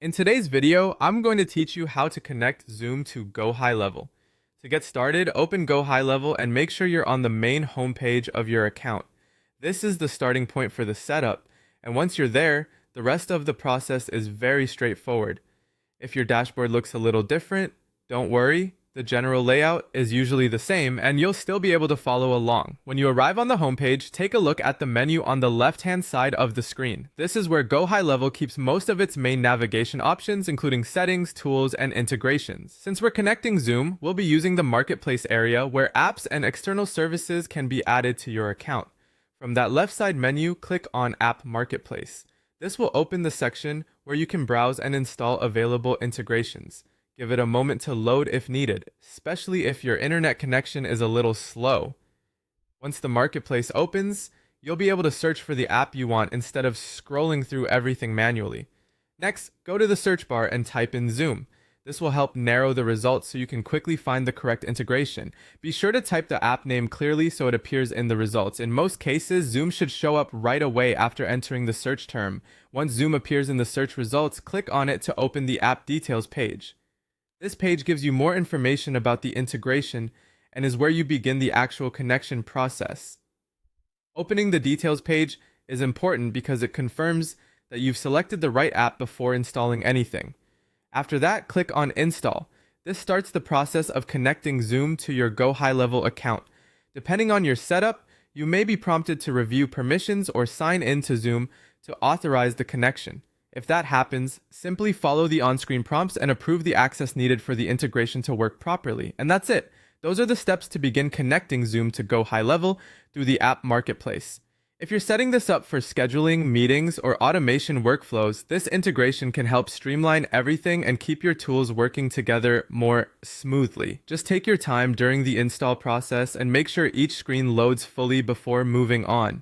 In today's video, I'm going to teach you how to connect Zoom to Gohighlevel. To get started, open Gohighlevel and make sure you're on the main homepage of your account. This is the starting point for the setup, and once you're there, the rest of the process is very straightforward. If your dashboard looks a little different, don't worry. The general layout is usually the same, and you'll still be able to follow along. When you arrive on the homepage, take a look at the menu on the left-hand side of the screen. This is where Gohighlevel keeps most of its main navigation options, including settings, tools, and integrations. Since we're connecting Zoom, we'll be using the Marketplace area, where apps and external services can be added to your account. From that left side menu, click on App Marketplace. This will open the section where you can browse and install available integrations. Give it a moment to load if needed, especially if your internet connection is a little slow. Once the marketplace opens, you'll be able to search for the app you want instead of scrolling through everything manually. Next, go to the search bar and type in Zoom. This will help narrow the results so you can quickly find the correct integration. Be sure to type the app name clearly so it appears in the results. In most cases, Zoom should show up right away after entering the search term. Once Zoom appears in the search results, click on it to open the app details page. This page gives you more information about the integration and is where you begin the actual connection process. Opening the details page is important because it confirms that you've selected the right app before installing anything. After that, click on Install. This starts the process of connecting Zoom to your Gohighlevel account. Depending on your setup, you may be prompted to review permissions or sign in to Zoom to authorize the connection. If that happens, simply follow the on-screen prompts and approve the access needed for the integration to work properly. And that's it. Those are the steps to begin connecting Zoom to Gohighlevel through the app marketplace. If you're setting this up for scheduling, meetings, or automation workflows, this integration can help streamline everything and keep your tools working together more smoothly. Just take your time during the install process and make sure each screen loads fully before moving on.